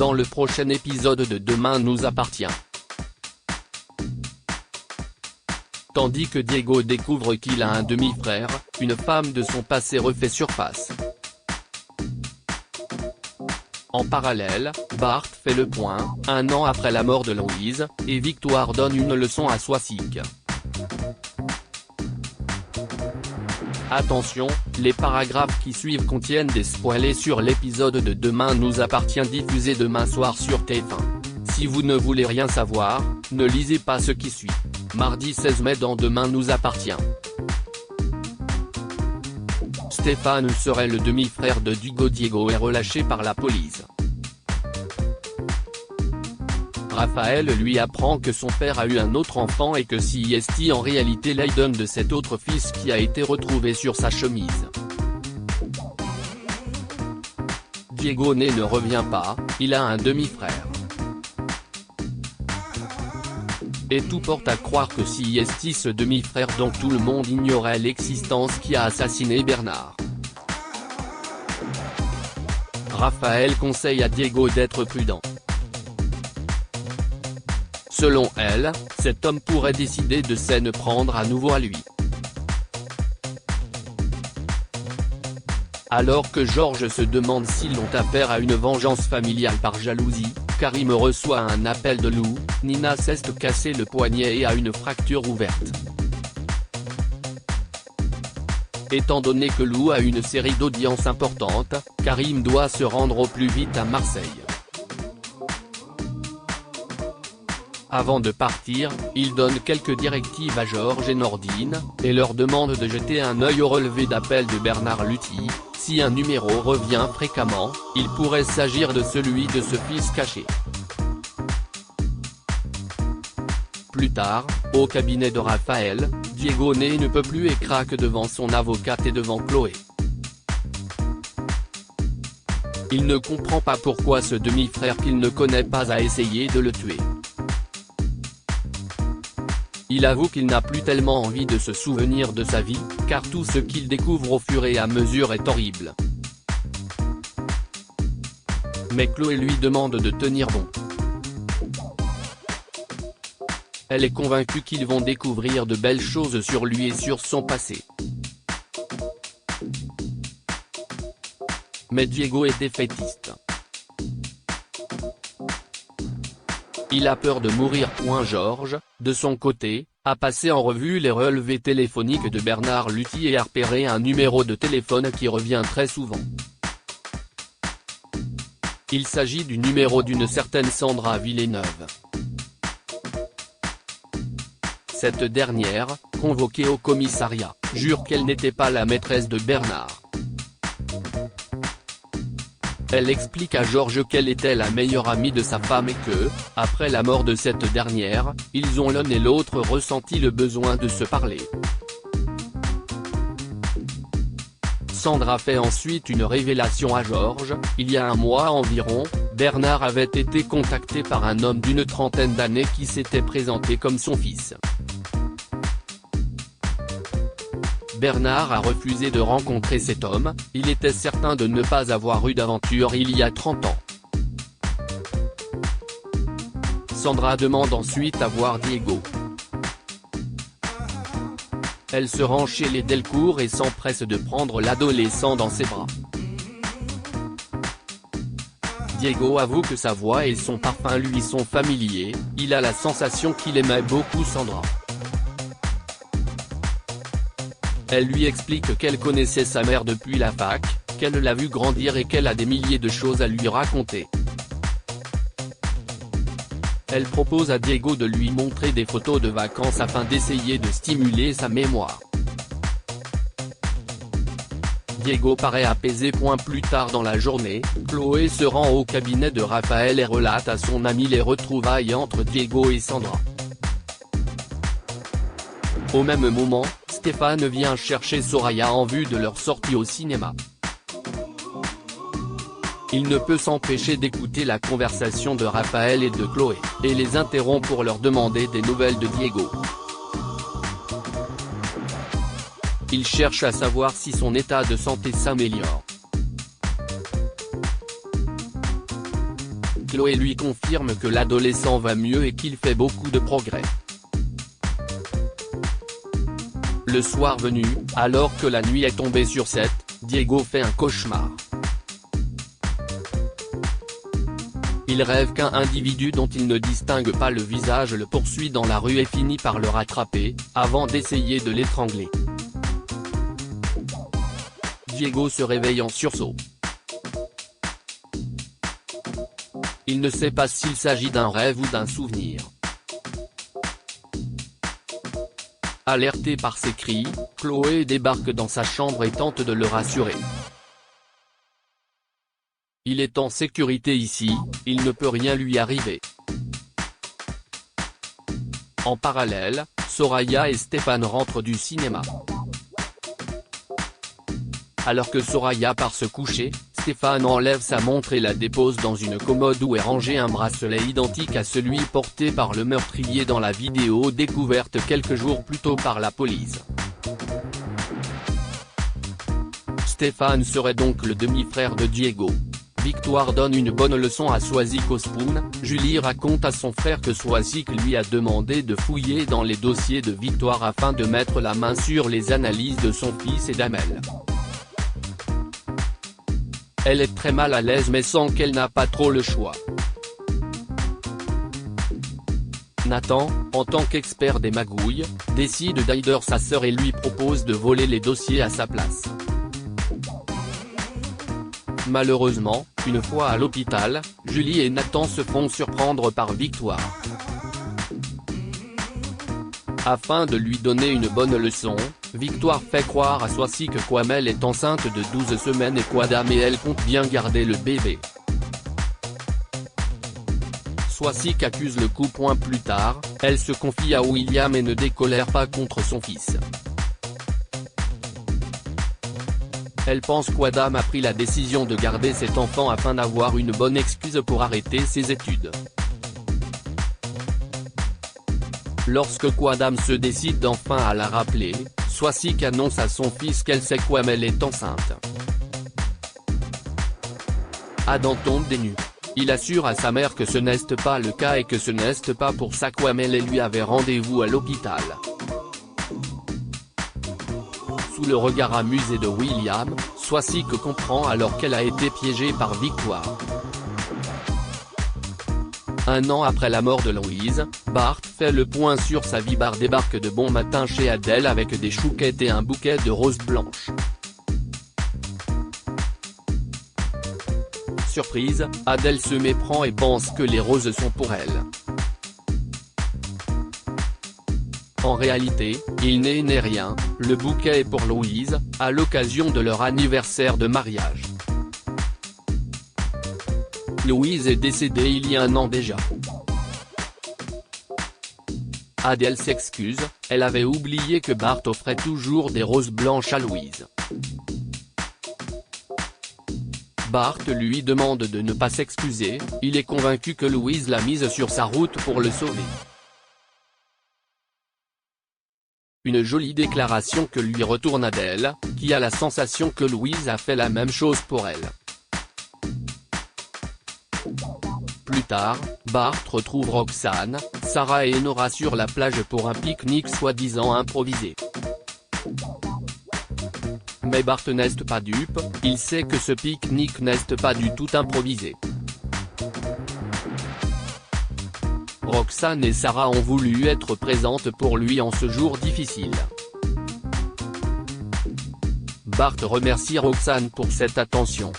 dans le prochain épisode de Demain nous appartient. Tandis que Diego découvre qu'il a un demi-frère, une femme de son passé refait surface. En parallèle, Bart fait le point, 1 an après la mort de Louise, et Victoire donne une leçon à Swasik. Attention, les paragraphes qui suivent contiennent des spoilers sur l'épisode de Demain nous appartient diffusé demain soir sur TF1. Si vous ne voulez rien savoir, ne lisez pas ce qui suit. Mardi 16 mai dans Demain nous appartient. Stéphane serait le demi-frère de Diego. Diego est relâché par la police. Raphaël lui apprend que son père a eu un autre enfant et que c'est en réalité l'Aiden de cet autre fils qui a été retrouvé sur sa chemise. Diego ne revient pas, il a un demi-frère. Et tout porte à croire que c'est ce demi-frère dont tout le monde ignorait l'existence qui a assassiné Bernard. Raphaël conseille à Diego d'être prudent. Selon elle, cet homme pourrait décider de s'en prendre à nouveau à lui. Alors que Georges se demande s'ils ont affaire à une vengeance familiale par jalousie, Karim reçoit un appel de Lou, Nina s'est cassé le poignet et a une fracture ouverte. Étant donné que Lou a une série d'audiences importantes, Karim doit se rendre au plus vite à Marseille. Avant de partir, il donne quelques directives à Georges et Nordine, et leur demande de jeter un œil au relevé d'appel de Bernard Luthi. Si un numéro revient fréquemment, il pourrait s'agir de celui de ce fils caché. Plus tard, au cabinet de Raphaël, Diego ne peut plus et craque devant son avocate et devant Chloé. Il ne comprend pas pourquoi ce demi-frère qu'il ne connaît pas a essayé de le tuer. Il avoue qu'il n'a plus tellement envie de se souvenir de sa vie, car tout ce qu'il découvre au fur et à mesure est horrible. Mais Chloé lui demande de tenir bon. Elle est convaincue qu'ils vont découvrir de belles choses sur lui et sur son passé. Mais Diego est défaitiste. Il a peur de mourir. Georges, de son côté, a passé en revue les relevés téléphoniques de Bernard Luthi et a repéré un numéro de téléphone qui revient très souvent. Il s'agit du numéro d'une certaine Sandra Villeneuve. Cette dernière, convoquée au commissariat, jure qu'elle n'était pas la maîtresse de Bernard. Elle explique à Georges qu'elle était la meilleure amie de sa femme et que, après la mort de cette dernière, ils ont l'un et l'autre ressenti le besoin de se parler. Sandra fait ensuite une révélation à Georges. Il y a 1 mois environ, Bernard avait été contacté par un homme d'une trentaine d'années qui s'était présenté comme son fils. Bernard a refusé de rencontrer cet homme, il était certain de ne pas avoir eu d'aventure il y a 30 ans. Sandra demande ensuite à voir Diego. Elle se rend chez les Delcourt et s'empresse de prendre l'adolescent dans ses bras. Diego avoue que sa voix et son parfum lui sont familiers, il a la sensation qu'il aimait beaucoup Sandra. Elle lui explique qu'elle connaissait sa mère depuis la fac, qu'elle l'a vue grandir et qu'elle a des milliers de choses à lui raconter. Elle propose à Diego de lui montrer des photos de vacances afin d'essayer de stimuler sa mémoire. Diego paraît apaisé. Plus tard dans la journée, Chloé se rend au cabinet de Raphaël et relate à son ami les retrouvailles entre Diego et Sandra. Au même moment, Stéphane vient chercher Soraya en vue de leur sortie au cinéma. Il ne peut s'empêcher d'écouter la conversation de Raphaël et de Chloé, et les interrompt pour leur demander des nouvelles de Diego. Il cherche à savoir si son état de santé s'améliore. Chloé lui confirme que l'adolescent va mieux et qu'il fait beaucoup de progrès. Le soir venu, alors que la nuit est tombée sur Seth, Diego fait un cauchemar. Il rêve qu'un individu dont il ne distingue pas le visage le poursuit dans la rue et finit par le rattraper, avant d'essayer de l'étrangler. Diego se réveille en sursaut. Il ne sait pas s'il s'agit d'un rêve ou d'un souvenir. Alerté par ses cris, Chloé débarque dans sa chambre et tente de le rassurer. Il est en sécurité ici, il ne peut rien lui arriver. En parallèle, Soraya et Stéphane rentrent du cinéma. Alors que Soraya part se coucher, Stéphane enlève sa montre et la dépose dans une commode où est rangé un bracelet identique à celui porté par le meurtrier dans la vidéo découverte quelques jours plus tôt par la police. Stéphane serait donc le demi-frère de Diego. Victoire donne une bonne leçon à Swazik au Spoon. Julie raconte à son frère que Swazik lui a demandé de fouiller dans les dossiers de Victoire afin de mettre la main sur les analyses de son fils et d'Amel. Elle est très mal à l'aise mais sent qu'elle n'a pas trop le choix. Nathan, en tant qu'expert des magouilles, décide d'aider sa sœur et lui propose de voler les dossiers à sa place. Malheureusement, une fois à l'hôpital, Julie et Nathan se font surprendre par Victoire. Afin de lui donner une bonne leçon, Victoire fait croire à Swazik qu'Amel est enceinte de 12 semaines et qu'Adam et elle comptent bien garder le bébé. Swazik accuse le coup. Plus tard, elle se confie à William et ne décolère pas contre son fils. Elle pense qu'Adam a pris la décision de garder cet enfant afin d'avoir une bonne excuse pour arrêter ses études. Lorsque Adam se décide enfin à la rappeler, Swazik annonce à son fils qu'elle sait qu'Amel est enceinte. Adam tombe des nues. Il assure à sa mère que ce n'est pas le cas et que ce n'est pas pour ça qu'Amel et lui avait rendez-vous à l'hôpital. Sous le regard amusé de William, Swazik comprend alors qu'elle a été piégée par Victoire. Un an après la mort de Louise, Bart fait le point sur sa vie. Bart débarque de bon matin chez Adèle avec des chouquettes et un bouquet de roses blanches. Surprise, Adèle se méprend et pense que les roses sont pour elle. En réalité, il n'est rien, le bouquet est pour Louise, à l'occasion de leur anniversaire de mariage. Louise est décédée il y a un an déjà. Adèle s'excuse, elle avait oublié que Bart offrait toujours des roses blanches à Louise. Bart lui demande de ne pas s'excuser, il est convaincu que Louise l'a mise sur sa route pour le sauver. Une jolie déclaration que lui retourne Adèle, qui a la sensation que Louise a fait la même chose pour elle. Plus tard, Bart retrouve Roxane, Sarah et Nora sur la plage pour un pique-nique soi-disant improvisé. Mais Bart n'est pas dupe, il sait que ce pique-nique n'est pas du tout improvisé. Roxane et Sarah ont voulu être présentes pour lui en ce jour difficile. Bart remercie Roxane pour cette attention.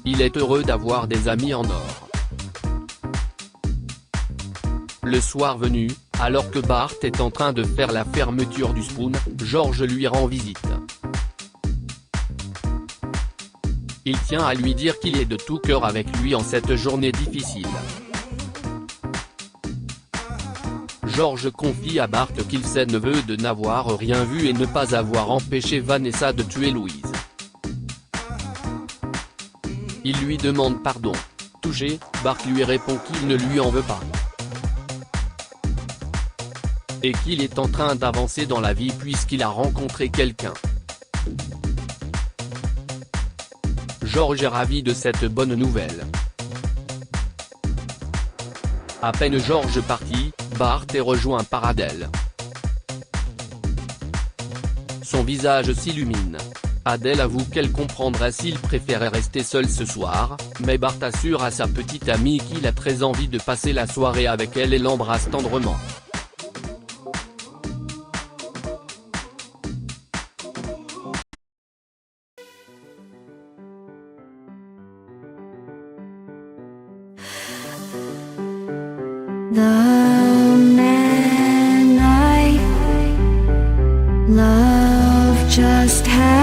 Il est heureux d'avoir des amis en or. Le soir venu, alors que Bart est en train de faire la fermeture du Spoon, George lui rend visite. Il tient à lui dire qu'il est de tout cœur avec lui en cette journée difficile. George confie à Bart qu'il s'est neveu de n'avoir rien vu et ne pas avoir empêché Vanessa de tuer Louise. Il lui demande pardon. Touché, Bart lui répond qu'il ne lui en veut pas. Et qu'il est en train d'avancer dans la vie puisqu'il a rencontré quelqu'un. George est ravi de cette bonne nouvelle. À peine George parti, Bart est rejoint par Adele. Son visage s'illumine. Adele avoue qu'elle comprendrait s'il préférait rester seul ce soir, mais Bart assure à sa petite amie qu'il a très envie de passer la soirée avec elle et l'embrasse tendrement. The man I love just had